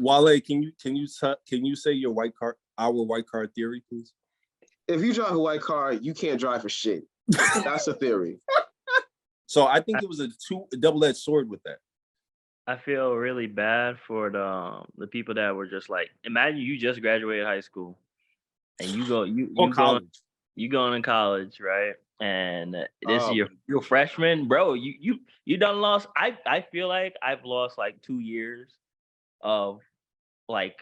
Wale, can you say your our white card theory, please? If you drive a white car, you can't drive for shit. That's a theory. So I think it was a double-edged sword with that. I feel really bad for the people that were just like, imagine you just graduated high school and you college. You going to college, right? And this is your freshman, bro. You done lost. I feel like I've lost like 2 years of like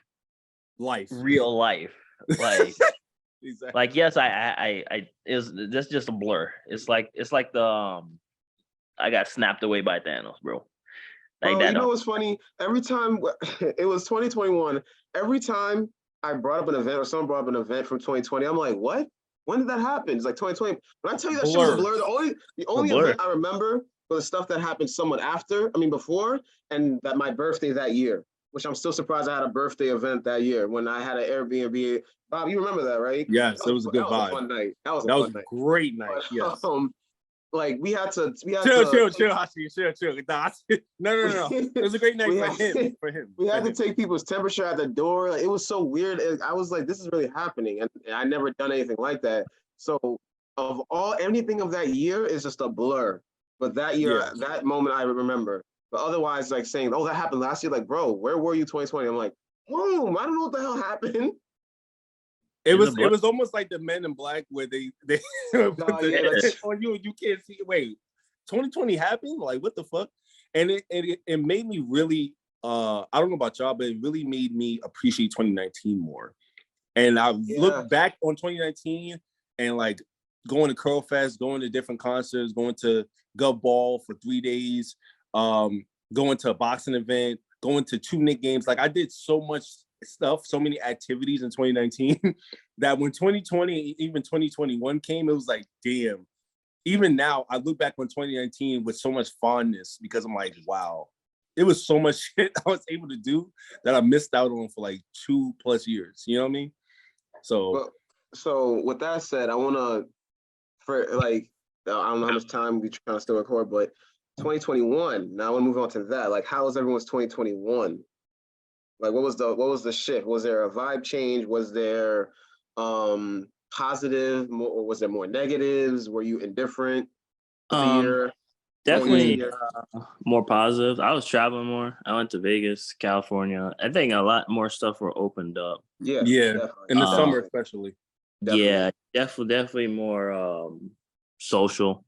real life. Like exactly. Like yes, I is that's just a blur. It's like the I got snapped away by Thanos, bro. Like bro, you know what's funny? Every time it was 2021, every time I brought up an event or someone brought up an event from 2020, I'm like, what? When did that happen? It's like 2020. When I tell you that shit was a blur, the only event I remember was the stuff that happened somewhat before, and that my birthday that year, which I'm still surprised I had a birthday event that year when I had an Airbnb. Bob, you remember that, right? Yes, it was a good vibe. That was a fun night. That was a great night. But, yes. Like we had to chill, Hashi, chill. No. It was a great night for him. We had to take people's temperature at the door. Like, it was so weird. I was like, this is really happening, and I never done anything like that. So anything of that year is just a blur. But that year, that moment I remember. But otherwise, like saying, oh, that happened last year. Like, bro, where were you 2020? I'm like, boom, I don't know what the hell happened. It was almost like the Men in Black where they on you can't see. Wait, 2020 happened? Like what the fuck? And it made me really I don't know about y'all, but it really made me appreciate 2019 more. And I look back on 2019 and like going to Curl Fest, going to different concerts, going to Gov Ball for 3 days, going to a boxing event, going to 2 Knicks games. Like I did so much stuff, so many activities in 2019 that when 2020, even 2021 came, it was like, damn. Even now, I look back on 2019 with so much fondness because I'm like, wow, it was so much shit I was able to do that I missed out on for like 2+ years. You know what I mean? So with that said, I want to, for like, I don't know how much time we trying to still record, but 2021. Now I want to move on to that. Like, how was everyone's 2021? Like, what was the shift? Was there a vibe change? Was there positive, or was there more negatives? Were you indifferent? Definitely more positive. I was traveling more. I went to Vegas, California. I think a lot more stuff were opened up. Yeah. In the summer, especially. Definitely. Yeah, definitely more social.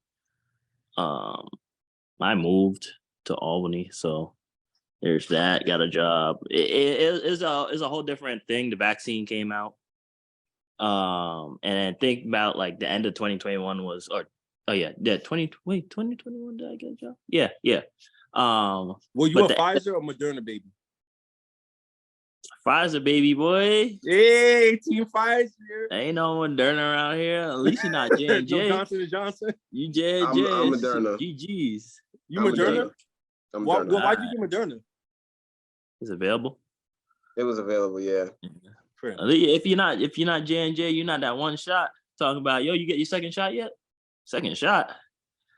I moved to Albany, so there's that. Got a job. It is a whole different thing. The vaccine came out. And think about like the end of 2021 was, 2021 did I get a job? Yeah. Were you a Pfizer or Moderna baby? Pfizer baby boy. Hey, Team Pfizer. Ain't no Moderna around here. At least you're not J&J. Johnson & Johnson. You J&J. I'm Moderna. GG's. You Moderna? Why'd you get Moderna? It's available. It was available, yeah. If you're not J&J, you're not that one shot. Talking about, yo, you get your second shot yet? Second shot?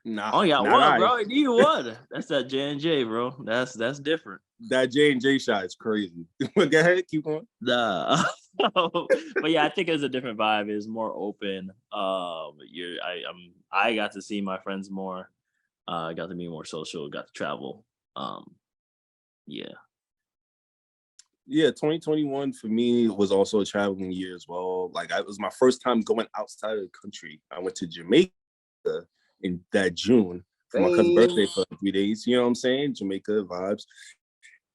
Nah. Oh, you got one, bro. You need one. That's that J&J, bro. That's different. That J&J shot is crazy. Go ahead, keep going. But yeah, I think it's a different vibe. It's more open. I got to see my friends more. I got to be more social. Got to travel. Yeah. Yeah, 2021 for me was also a traveling year as well. Like it was my first time going outside of the country. I went to Jamaica in that June for my cousin's birthday for 3 days. You know what I'm saying? Jamaica vibes.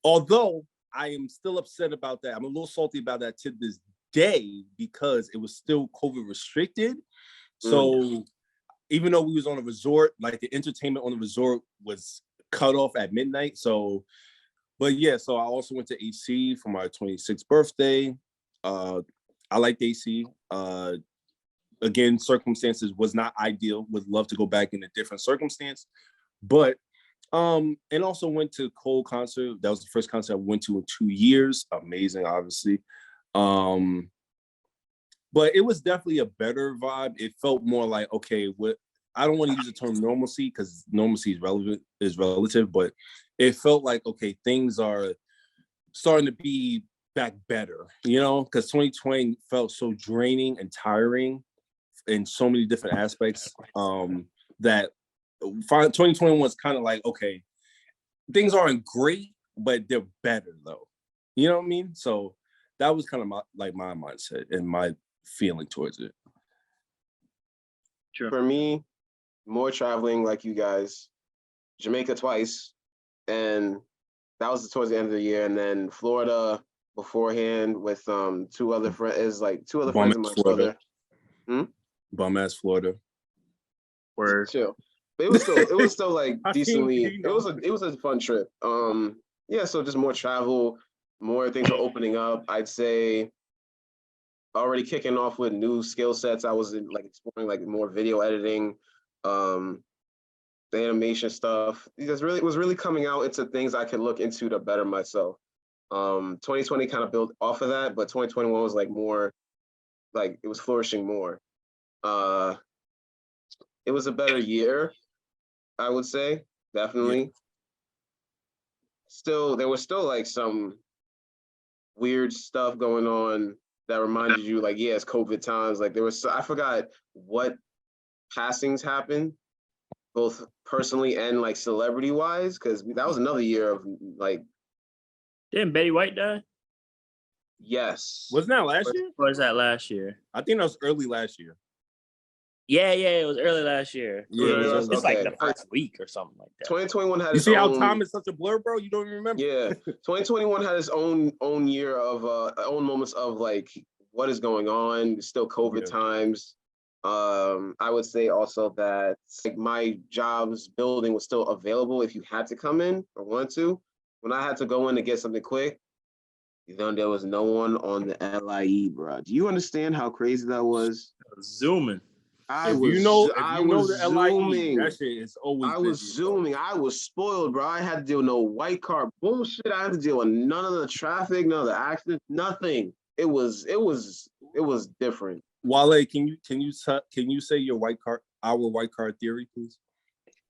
Although I am still upset about that. I'm a little salty about that to this day because it was still COVID restricted. So even though we was on a resort, like the entertainment on the resort was cut off at midnight. But yeah, so I also went to AC for my 26th birthday. I liked AC. Again, circumstances was not ideal. Would love to go back in a different circumstance. But and also went to Cole concert. That was the first concert I went to in 2 years. Amazing, obviously. But it was definitely a better vibe. It felt more like, okay, I don't want to use the term normalcy because normalcy is relative, but it felt like, okay, things are starting to be back better, you know, because 2020 felt so draining and tiring in so many different aspects, that 2021 was kind of like, okay, things aren't great, but they're better though. You know what I mean? So that was kind of my mindset and my feeling towards it. Sure. For me, more traveling like you guys, Jamaica twice, and that was towards the end of the year, and then Florida beforehand with two other friends of my brother. Bum ass Florida. Word. Chill. But it was still like decently. It was a fun trip. Yeah, so just more travel, more things are opening up. I'd say already kicking off with new skill sets. I was like exploring like more video editing, the animation stuff. It was really coming out into things I could look into to better myself. 2020 kind of built off of that, but 2021 was like more, like it was flourishing more. It was a better year, I would say, definitely. Yeah. Still, there was still like some weird stuff going on that reminded you, like, yeah, it's COVID times. Like there was, I forgot what passings happened, both personally and like celebrity wise, because that was another year of like. Didn't Betty White die? Yes. Wasn't that last year? Or was that last year? I think that was early last year. Yeah, it was early last year. Yeah, it was just like the first week or something like that. 2021 had. You see how time is such a blur, bro? You don't even remember. Yeah, 2021 had its own year of own moments of like what is going on. It's still COVID times. I would say also that like my job's building was still available if you had to come in or wanted to. When I had to go in to get something quick, then there was no one on the LIE, bro. Do you understand how crazy that was? Zooming. I was zooming. That shit is always. I was zooming. I was spoiled, bro. I had to deal with no white car bullshit. I had to deal with none of the traffic, none of the accidents, nothing. It was different. Wale, can you say our white car theory, please?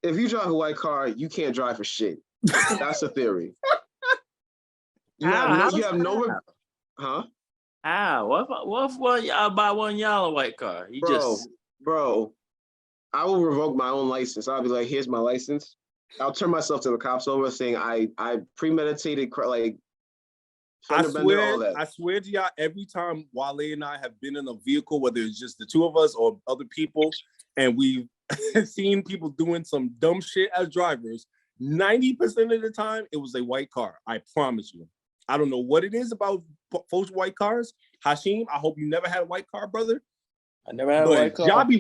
If you drive a white car, you can't drive for shit. That's a theory. You have no. Huh? What if y'all buy one yellow white car? Bro, I will revoke my own license. I'll be like, here's my license. I'll turn myself to the cops over saying I premeditated, like, I swear to y'all, every time Wale and I have been in a vehicle, whether it's just the two of us or other people, and we've seen people doing some dumb shit as drivers, 90% of the time, it was a white car. I promise you. I don't know what it is about folks' white cars. Hashim, I hope you never had a white car, brother. I never had a white car. Y'all be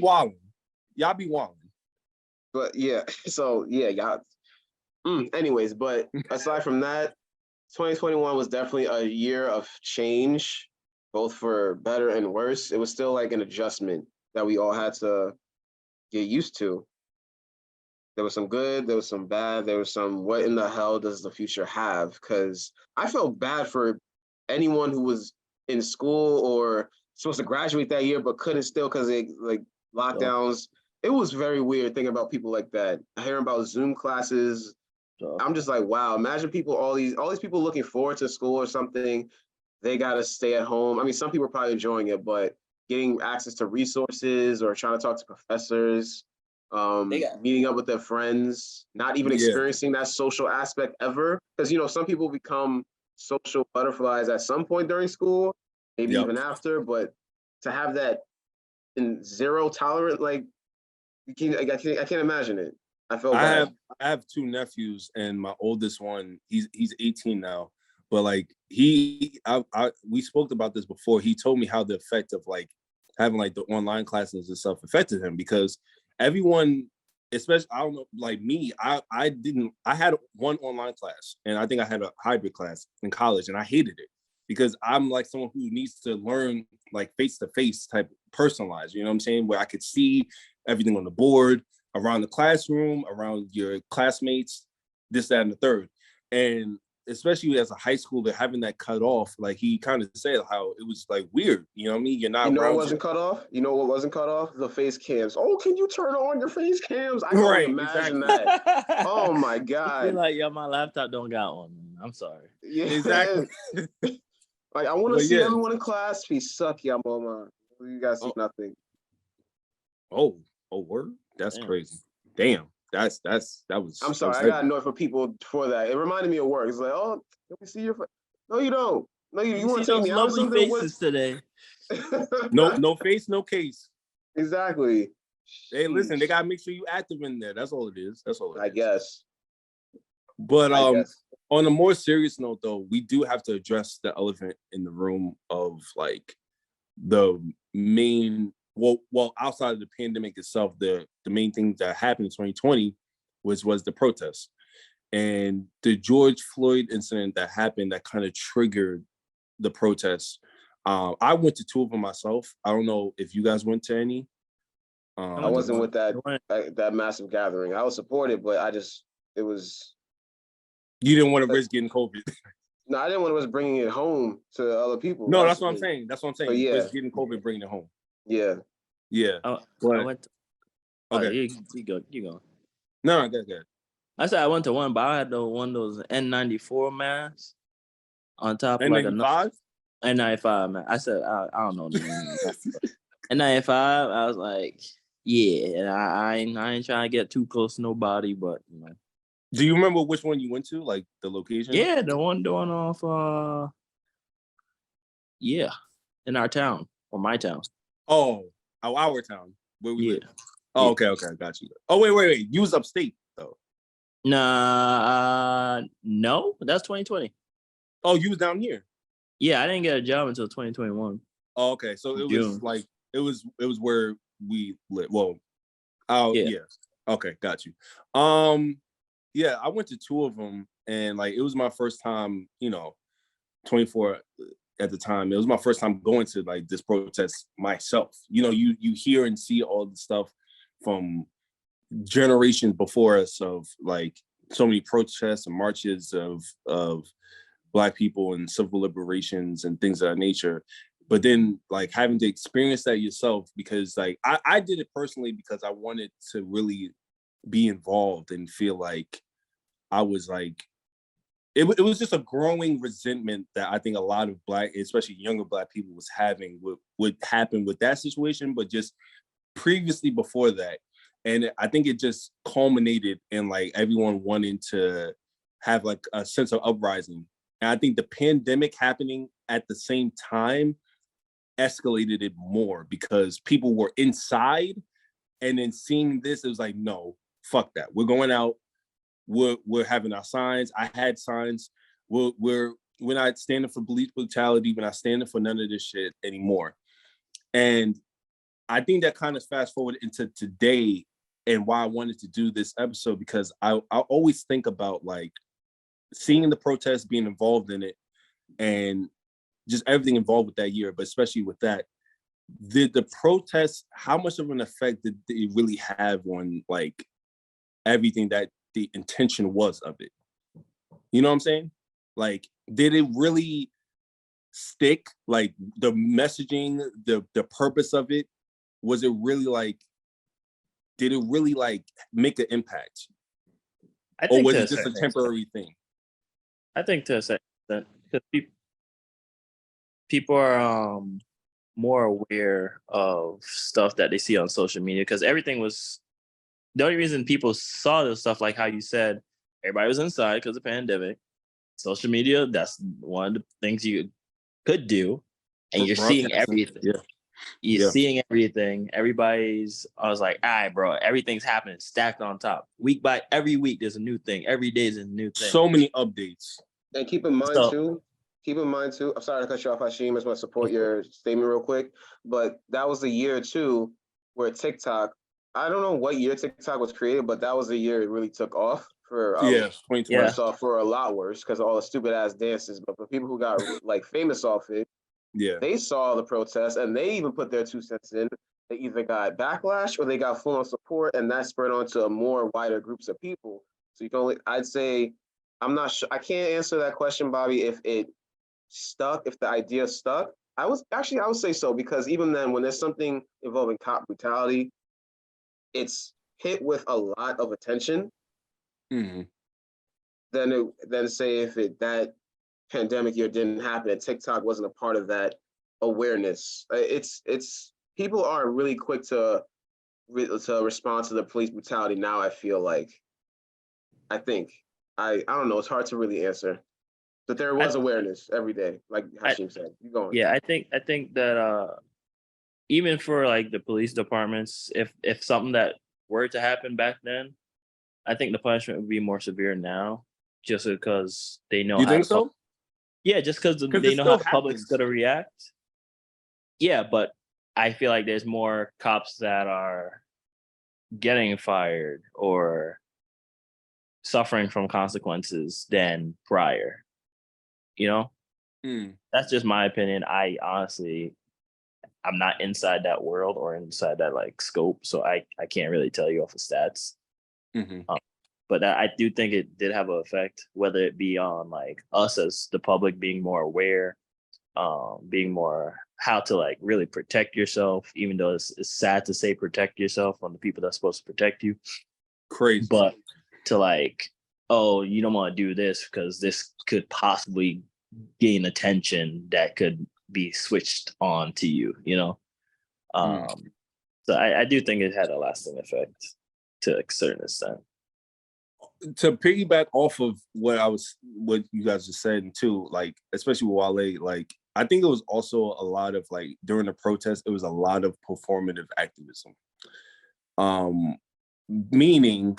wilding. But yeah, so yeah, y'all. Anyways, but aside from that, 2021 was definitely a year of change, both for better and worse. It was still like an adjustment that we all had to get used to. There was some good, there was some bad, there was some what in the hell does the future have? Because I felt bad for anyone who was in school or supposed to graduate that year but couldn't still because they like lockdowns. It was very weird thinking about people like that. Hearing about Zoom classes. I'm just like, wow, imagine all these people looking forward to school or something. They gotta stay at home. I mean, some people are probably enjoying it, but getting access to resources or trying to talk to professors, meeting up with their friends, not even experiencing that social aspect ever. Because some people become social butterflies at some point during school, maybe even after, but to have that in zero tolerance, like I can't imagine it. I feel bad. I have two nephews, and my oldest one, he's 18 now. But like we spoke about this before. He told me how the effect of like having like the online classes and stuff affected him because everyone, especially I don't know, like me, I had one online class, and I think I had a hybrid class in college, and I hated it because I'm like someone who needs to learn like face-to-face type personalized, you know what I'm saying? Where I could see everything on the board, around the classroom, around your classmates, this, that, and the third. And especially as a high schooler, having that cut off, like he kind of said how it was like weird, you know what I mean? You're not what wasn't cut off? You know what wasn't cut off? The face cams. Oh, can you turn on your face cams? I can't imagine that. Oh my God. I feel like, my laptop don't got one. I'm sorry. Yeah, Exactly. Like I want to But see yeah. everyone in class be sucky. I'm on my. You guys see Oh. nothing. Oh, word? That's Damn. crazy. Damn. That was. I'm that sorry, was I got annoyed for people for that. It reminded me of work. It's like, oh, let me see your face. No, you don't. No, you want to tell those me I'm lovely something? faces today. no face, no case. Exactly. Hey, listen, Sheesh. they gotta make sure you active in there. That's all it is. That's all it is. I guess. But I guess. on a more serious note, though, we do have to address the elephant in the room of like the main. Well, outside of the pandemic itself, the main thing that happened in 2020 was the protests and the George Floyd incident that happened that kind of triggered the protests. I went to two of them myself. I don't know if you guys went to any. I wasn't with that massive gathering. I was supported, but it was. You didn't want to risk getting COVID. No, I didn't want to risk bringing it home to other people. No, that's what I'm saying. That's what I'm saying. But yeah. Risk getting COVID, bringing it home. Yeah. Yeah. I But went. okay. You go. No, good. I said I went to one, but I had one of those N94 masks on top of like a N95 man. I said I don't know the name. N95. I was like, yeah, and I ain't trying to get too close to nobody, but you know. Do you remember which one you went to, like the location? Yeah, the one off. Yeah, in our town or my town. Oh, our town where we live. Oh, yeah. Okay, got you. Oh, wait. You was upstate though. Nah, no, that's 2020. Oh, you was down here. Yeah, I didn't get a job until 2021. Oh, okay. So it June. was like it was where we live. Well, yeah. Okay, got you. Yeah, I went to two of them, and like it was my first time. 24 at the time. It was my first time going to like this protest myself. You hear and see all the stuff from generations before us of like so many protests and marches of Black people and civil liberations and things of that nature. But then like having to experience that yourself, because like I did it personally because I wanted to really be involved and feel like I was like, it was just a growing resentment that I think a lot of Black, especially younger Black people was having what happened with that situation, but just previously before that. And I think it just culminated in like everyone wanting to have like a sense of uprising. And I think the pandemic happening at the same time escalated it more because people were inside, and then seeing this, it was like, no, fuck that. We're going out. We're having our signs. I had signs. We're not standing for police brutality. We're not standing for none of this shit anymore. And I think that kind of fast forward into today and why I wanted to do this episode, because I always think about like seeing the protests, being involved in it, and just everything involved with that year, but especially with that, the protests, how much of an effect did it really have on like everything that the intention was of it? You know what I'm saying? Like, did it really stick? Like the messaging, the purpose of it, was it really like, did it really like make an impact? Or was it just a temporary thing? I think to a certain extent, because people are more aware of stuff that they see on social media, because everything was, the only reason people saw this stuff, like how you said, everybody was inside because of the pandemic. Social media, that's one of the things you could do, and you're seeing everything. Yeah. You're seeing everything. I was like, all right, bro, everything's happening stacked on top. Every week there's a new thing. Every day there's a new thing. So many updates. And keep in mind too, I'm sorry to cut you off, Hashim. I just want to support your statement real quick. But that was the year too where TikTok, I don't know what year TikTok was created, but that was the year it really took off for 2020. Saw for a lot worse because of all the stupid ass dances. But for people who got like famous off it, they saw the protests and they even put their 2 cents in. They either got backlash or they got full on support, and that spread on to more wider groups of people. So you can only, I'd say, I'm not sure. I can't answer that question, Bobby, if it stuck, if the idea stuck. I would say so, because even then, when there's something involving cop brutality, it's hit with a lot of attention. Mm-hmm. then say if that pandemic year didn't happen and TikTok wasn't a part of that awareness. It's people are really quick to respond to the police brutality now. I feel like I think I don't know. It's hard to really answer, but there was awareness every day, like Hashim said. You going? Yeah, I think that even for like the police departments, if something that were to happen back then, I think the punishment would be more severe now, just because they know You how think the so? yeah, just because Because they it know how still the public's happens. gonna react. Yeah, but I feel like there's more cops that are getting fired or suffering from consequences than prior. You know, Mm, that's just my opinion. I honestly, I'm not inside that world or inside that like scope, so I can't really tell you off of stats. hmm Um, but I do think it did have an effect, whether it be on like us as the public being more aware, being more how to like really protect yourself, even though it's sad to say protect yourself from the people that's supposed to protect you, Crazy. but to like, oh, you don't want to do this because this could possibly gain attention that could be switched on to you, you know? Mm. So I do think it had a lasting effect to a certain extent. To piggyback off of what you guys just said too, like especially with Wale, like I think it was also a lot of like during the protest, it was a lot of performative activism. Um, Meaning,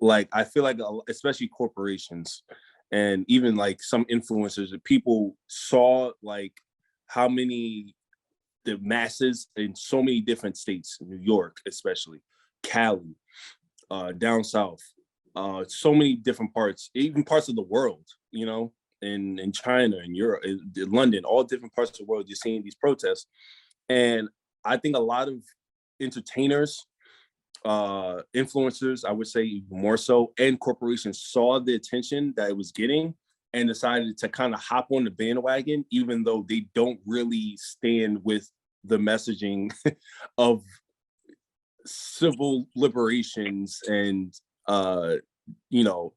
like I feel like especially corporations and even like some influencers, people saw like how many the masses in so many different states, New York especially, Cali, down south, so many different parts, even parts of the world, you know, in China, in Europe, in London, all different parts of the world, you're seeing these protests. And I think a lot of entertainers, influencers, I would say even more so, and corporations saw the attention that it was getting and decided to kind of hop on the bandwagon, even though they don't really stand with the messaging of civil liberations and you know,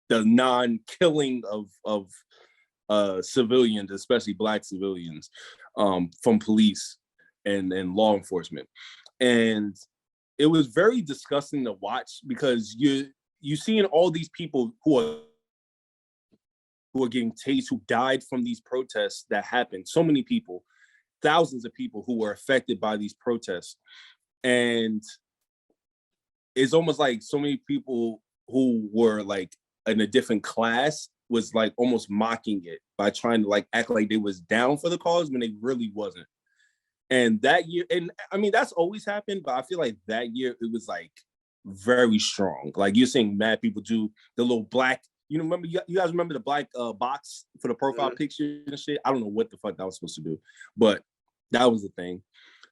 the non-killing of civilians, especially Black civilians, from police and law enforcement. And it was very disgusting to watch because you seeing all these people who are getting tased, who died from these protests that happened. So many people, thousands of people who were affected by these protests. And it's almost like so many people who were like in a different class was like almost mocking it by trying to like act like they was down for the cause when they really wasn't. And that year, and I mean that's always happened, but I feel like that year it was like very strong. Like you're seeing mad people do the little black. You know, remember you guys remember the black box for the profile picture and shit? I don't know what the fuck that was supposed to do, but that was the thing.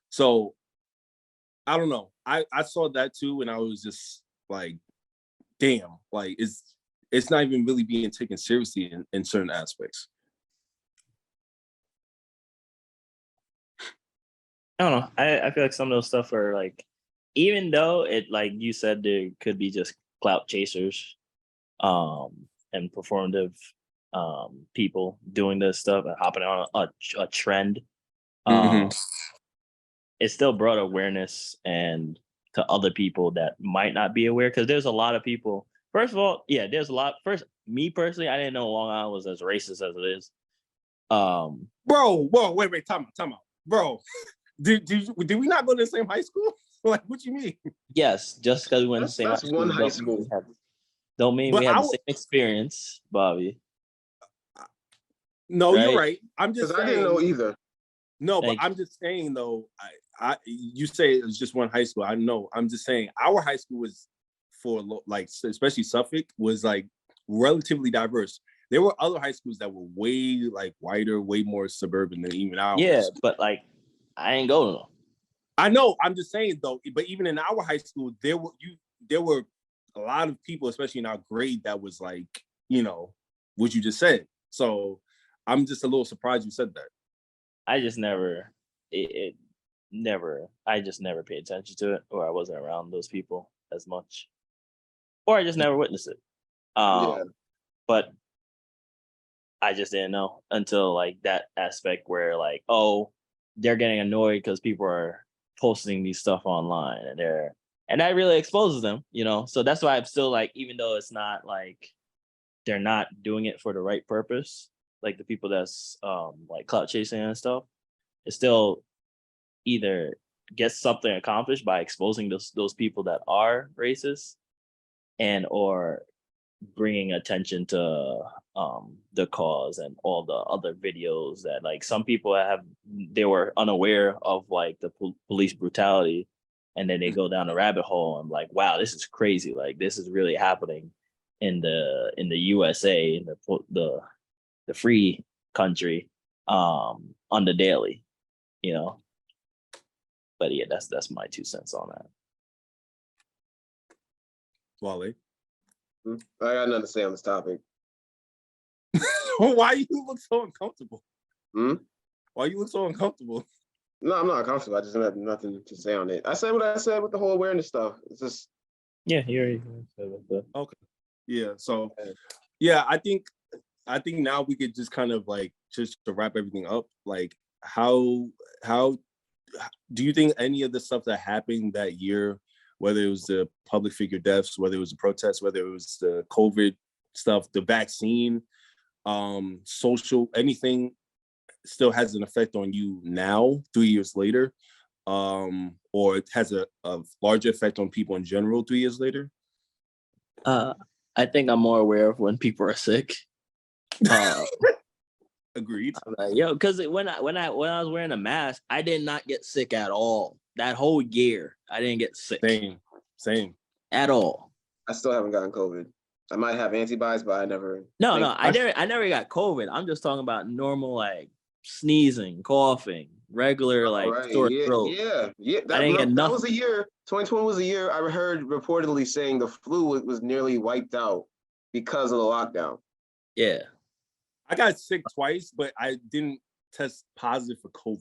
So I don't know. I saw that too, and I was just like, damn, like it's not even really being taken seriously in certain aspects. I don't know. I feel like some of those stuff are like, even though it like you said, there could be just clout chasers, and performative, people doing this stuff and hopping on a trend. Mm-hmm. Um, it still brought awareness and to other people that might not be aware because there's a lot of people. First of all, yeah, there's a lot. First, me personally, I didn't know Long Island was as racist as it is. Bro, whoa, wait, time out, bro. Did we not go to the same high school? Like, what you mean? Yes, just because we went to the same high That's school one high school. don't mean But we had the same experience, Bobby. No, you're Right? right. I'm just Because I didn't know saying. either. No, but Like, I'm just saying though. You say it was just one high school. I know. I'm just saying our high school was for like, especially Suffolk, was like relatively diverse. There were other high schools that were way like whiter, way more suburban than even yeah, ours. but like, I ain't go to them. I know. I'm just saying though. But even in our high school, there were a lot of people, especially in our grade, that was like, you know, what you just said. So I'm just a little surprised you said that. I just never, it never, I just never paid attention to it, or I wasn't around those people as much, or I just never witnessed it. Yeah. but I just didn't know until like that aspect where like, oh, they're getting annoyed because people are posting these stuff online and that really exposes them, So that's why I'm still like, even though it's not like they're not doing it for the right purpose, like the people that's like clout chasing and stuff, it's still either gets something accomplished by exposing those people that are racist and or bringing attention to the cause and all the other videos that like some people they were unaware of like the police brutality, and then they go down a rabbit hole and like, wow, this is crazy, like this is really happening in the USA, in the free country, on the daily, but yeah, that's my 2 cents on that. Wale. I got nothing to say on this topic. Why you look so uncomfortable? Hmm? Why you look so uncomfortable? No, I'm not uncomfortable. I just have nothing to say on it. I said what I said with the whole awareness stuff. It's just you okay. Yeah. So yeah, I think now we could just kind of like just to wrap everything up. Like how do you think any of the stuff that happened that year, whether it was the public figure deaths, whether it was the protests, whether it was the COVID stuff, the vaccine, social, anything still has an effect on you now, 3 years later, or it has a larger effect on people in general 3 years later? I think I'm more aware of when people are sick. Agreed. Because when I was wearing a mask, I did not get sick at all. That whole year, I didn't get sick. Same. At all. I still haven't gotten COVID. I might have antibodies, but I never. I never got COVID. I'm just talking about normal like sneezing, coughing, regular sore throat. Yeah. That was a year. 2020 was a year I heard reportedly saying the flu was nearly wiped out because of the lockdown. Yeah. I got sick twice, but I didn't test positive for COVID.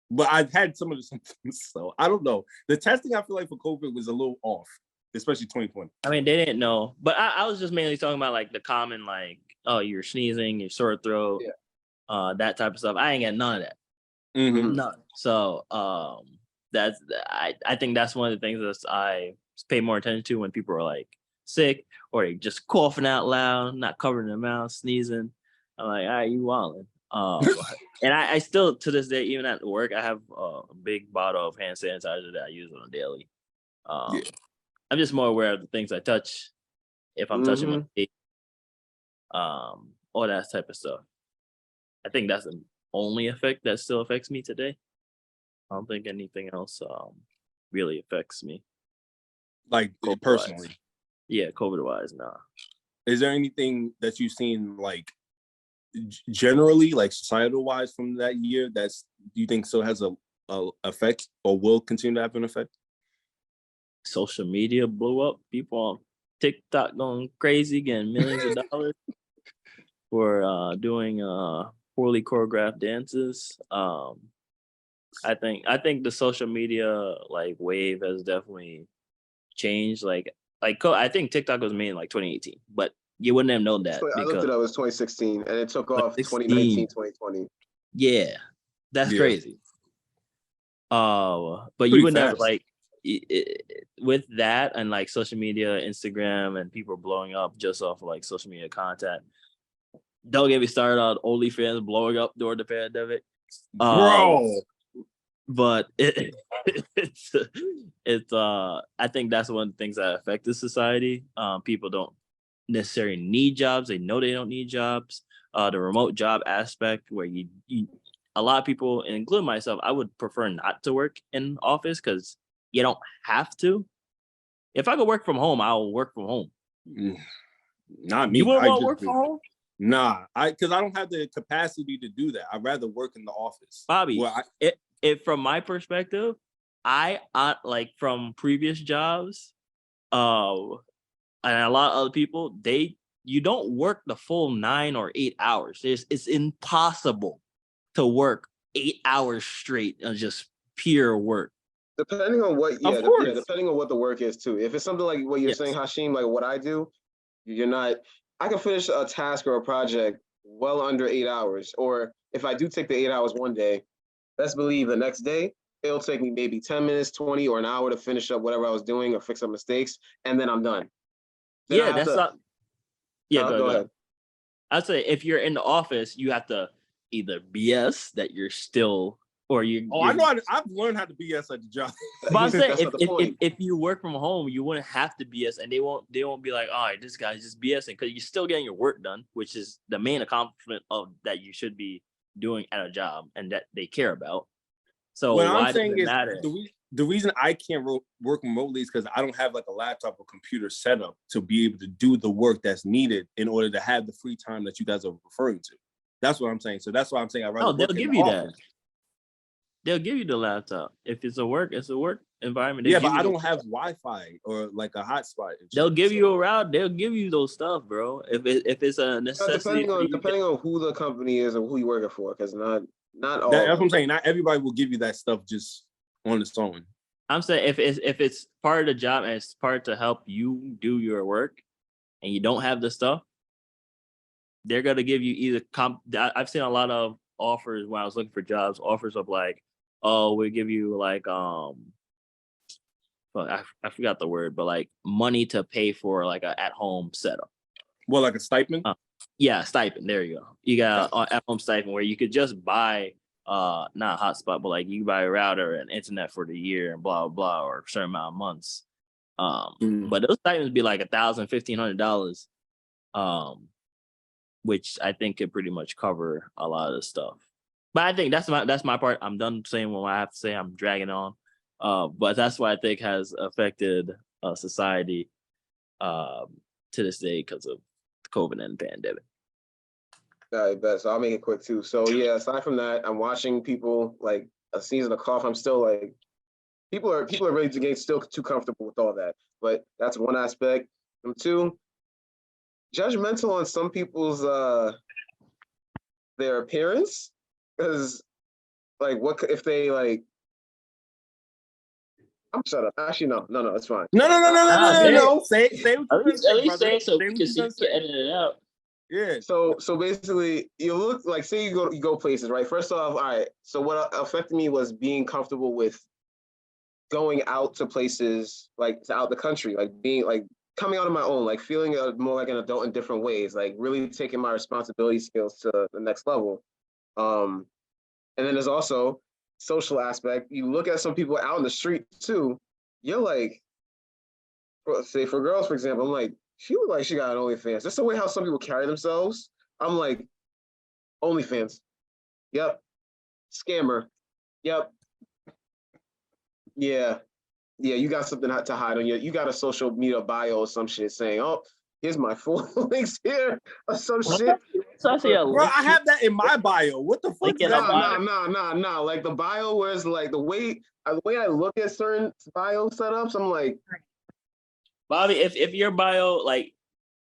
But I've had some of the symptoms, so I don't know. The testing, I feel like, for COVID was a little off, especially 2020. I mean, they didn't know. But I was just mainly talking about, like, the common, like, oh, you're sneezing, your sore throat, that type of stuff. I ain't got none of that. Mm-hmm. None. So I think that's one of the things that I pay more attention to when people are, like, sick or they just coughing out loud, not covering their mouth, sneezing. I'm like, all right, you wildin'. And I still, to this day, even at work, I have a big bottle of hand sanitizer that I use on a daily. I'm just more aware of the things I touch, if I'm touching my feet, all that type of stuff. I think that's the only effect that still affects me today. I don't think anything else really affects me. Like COVID personally? Yeah, COVID-wise, nah. Is there anything that you've seen, like, generally, like societal-wise from that year do you think still has a effect or will continue to have an effect? Social media blew up. People on TikTok going crazy, getting millions of dollars for doing poorly choreographed dances. I think the social media like wave has definitely changed. Like I think TikTok was made in like 2018, but you wouldn't have known that. I looked it up, it was 2016, and it took off 2019, 2020. Yeah, that's crazy. But pretty you wouldn't fast. have like with that and like social media, Instagram, and people blowing up just off of like social media content. Don't get me started on OnlyFans blowing up during the pandemic, bro. But it's I think that's one of the things that affected society. People don't necessarily need jobs. They know they don't need jobs. The remote job aspect where you a lot of people, and including myself, I would prefer not to work in office because you don't have to. If I could work from home, I'll work from home. Not me. You wouldn't want to work from home? Nah, because I don't have the capacity to do that. I'd rather work in the office. Bobby, it from my perspective, I like from previous jobs, and a lot of other people, you don't work the full 9 or 8 hours. It's impossible to work 8 hours straight of just pure work. Depending on what, depending on what the work is too. If it's something like what you're saying, Hashim, like what I do, you're not I can finish a task or a project well under 8 hours. Or if I do take the 8 hours one day, best believe the next day it'll take me maybe 10 minutes, 20, or an hour to finish up whatever I was doing or fix up mistakes, and then I'm done. Then I Yeah, have that's to not. Yeah, go go ahead. ahead. I'd say if you're in the office, you have to either BS that you're still, or you. Oh, I know. I've learned how to BS at the job. But I'm saying That's not the point. if you work from home, you wouldn't have to BS, and they won't be like, all right, this guy's just BSing, because you're still getting your work done, which is the main accomplishment of that you should be doing at a job and that they care about. So What why I'm does saying it is matter? the reason I can't work remotely is because I don't have like a laptop or computer set up to be able to do the work that's needed in order to have the free time that you guys are referring to. That's what I'm saying. So that's why I'm saying I'd rather No, they'll work in give the you office. that. They'll give you the laptop. If it's a work environment. Yeah, but I don't have Wi-Fi or like a hotspot. They'll give you a route. They'll give you those stuff, bro. If it's a necessity, Depending on who the company is and who you're working for, because not all. That's what I'm saying. Not everybody will give you that stuff just on its own. I'm saying if it's part of the job and it's part to help you do your work, and you don't have the stuff, they're gonna give you either I've seen a lot of offers when I was looking for jobs, offers of like, oh, we give you like I forgot the word, but like money to pay for like a at home setup. Well, like a stipend. Yeah, stipend. There you go. You got an at home stipend where you could just buy not a hotspot, but like you buy a router and internet for the year and blah blah, or a certain amount of months. But those stipends be like $1,000, $1,500, which I think could pretty much cover a lot of the stuff. But I think that's my part. I'm done saying what I have to say. I'm dragging on. But that's what I think has affected society to this day because of COVID and the pandemic. I bet. So I'll make it quick too. So yeah, aside from that, I'm watching people like a season of cough. I'm still like, people are really getting still too comfortable with all that. But that's one aspect. Number two, judgmental on some people's their appearance, because like, what if they like? I'm shut up. Actually, no, it's fine. No. Say at least say so because you can edit it out. Yeah. So basically, you look like, say you go places, right? First off, all right. So what affected me was being comfortable with going out to places, like to out the country, like being like coming out on my own, like feeling more like an adult in different ways, like really taking my responsibility skills to the next level. And then there's also social aspect. You look at some people out in the street too, you're like, say for girls, for example, I'm like, she look like she got an OnlyFans. That's the way how some people carry themselves. I'm like, OnlyFans. Yep. Scammer. Yep. Yeah. You got something to hide on you got a social media bio or some shit saying, oh, here's my full links here or some shit. So I see bro, I have that in my bio. What the fuck? Nah. Like the bio where it's like the way I look at certain bio setups, I'm like, Bobby, if your bio, like,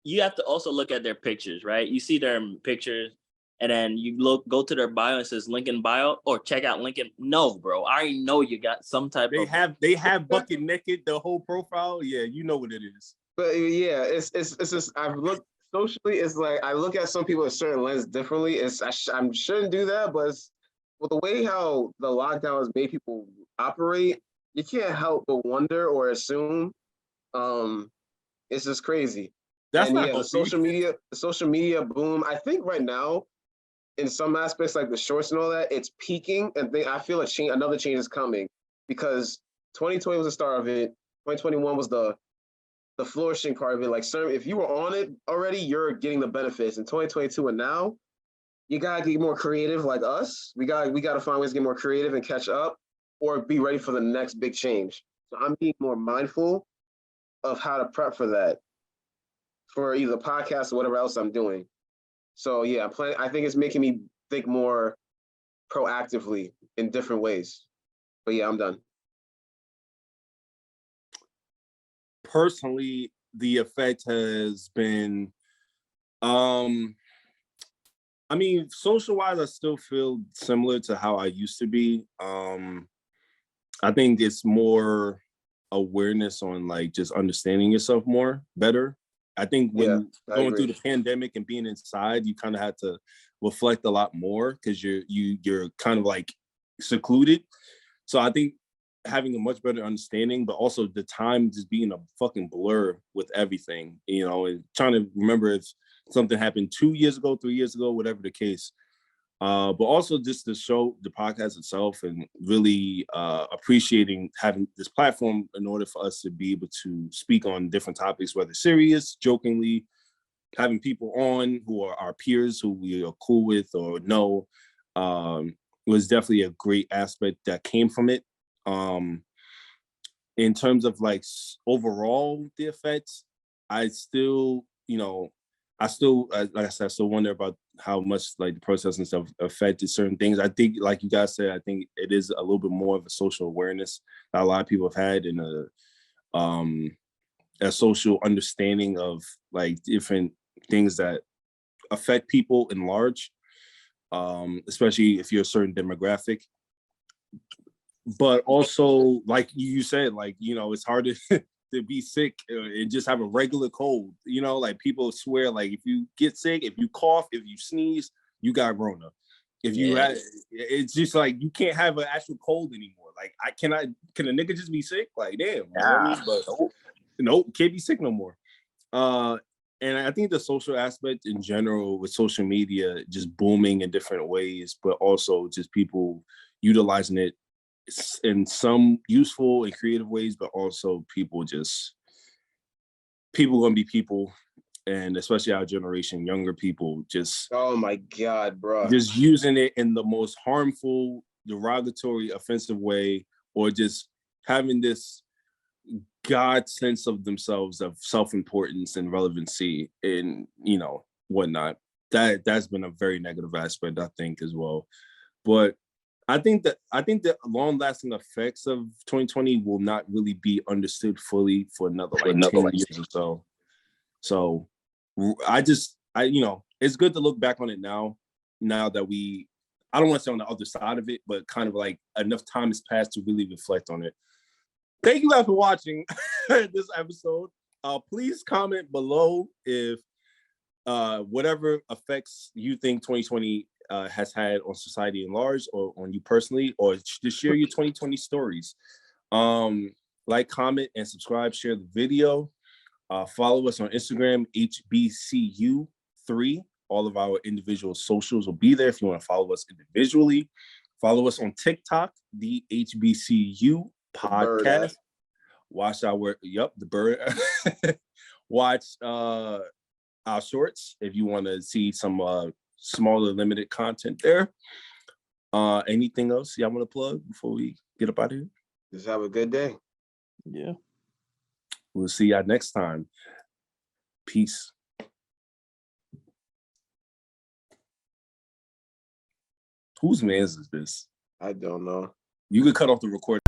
you have to also look at their pictures, right? You see their pictures, and then you go to their bio and it says link in bio, or check out LinkedIn. No, bro, I already know you got some type of. They have bucket naked the whole profile. Yeah, you know what it is. But yeah, it's just, I've looked socially. It's like I look at some people a certain lens differently. I shouldn't do that, but with the way how the lockdown has made people operate, you can't help but wonder or assume. It's just crazy. That's not the social media boom. I think right now, in some aspects like the shorts and all that, it's peaking, and I feel another change is coming, because 2020 was the start of it. 2021 was the flourishing part of it. Like, sir, if you were on it already, you're getting the benefits. In 2022 and now, you gotta get more creative. Like us, we gotta find ways to get more creative and catch up, or be ready for the next big change. So I'm being more mindful of how to prep for that, for either podcasts or whatever else I'm doing. So yeah, I think it's making me think more proactively in different ways. But yeah, I'm done. Personally, the effect has been, I mean, social-wise, I still feel similar to how I used to be. I think it's more awareness on like just understanding yourself better. I think when I going agree. through the pandemic and being inside, you kind of had to reflect a lot more because you're kind of like secluded. So I think having a much better understanding, but also the time just being a fucking blur with everything, you know, and trying to remember if something happened 2 years ago, 3 years ago, whatever the case. But also just the show, the podcast itself, and really appreciating having this platform in order for us to be able to speak on different topics, whether serious, jokingly, having people on who are our peers, who we are cool with or know, was definitely a great aspect that came from it. In terms of like overall the effects, I still, you know, like I said, I still wonder about how much like the protests and stuff affected certain things. I think, like you guys said, I think it is a little bit more of a social awareness that a lot of people have had, and a social understanding of like different things that affect people in large, especially if you're a certain demographic. But also, like you said, like, you know, it's hard to to be sick and just have a regular cold. You know, like people swear, like if you get sick, if you cough, if you sneeze, you got Rona. If you had, it's just like you can't have an actual cold anymore. Like can a nigga just be sick? Like damn, you know what I mean? But nope, can't be sick no more. And I think the social aspect in general with social media just booming in different ways, but also just people utilizing it in some useful and creative ways, but also people gonna be people, and especially our generation, younger people, just oh my god, bro, just using it in the most harmful, derogatory, offensive way, or just having this God sense of themselves, of self-importance and relevancy, and you know whatnot. That's been a very negative aspect, I think, as well. But I think the long-lasting effects of 2020 will not really be understood fully for another like 10 years or so. So you know, it's good to look back on it now that I don't want to say on the other side of it, but kind of like enough time has passed to really reflect on it. Thank you guys for watching this episode. Please comment below if whatever effects you think 2020 has had on society in large, or on you personally, or just share your 2020 stories. Like, comment, and subscribe. Share the video. Follow us on Instagram, HBCU3. All of our individual socials will be there if you want to follow us individually. Follow us on TikTok, the HBCU podcast. Watch the bird. Watch our shorts if you want to see some smaller, limited content there. Anything else y'all want to plug before we get up out of here? Just have a good day. Yeah. We'll see y'all next time. Peace. Whose man's is this? I don't know. You could cut off the recording.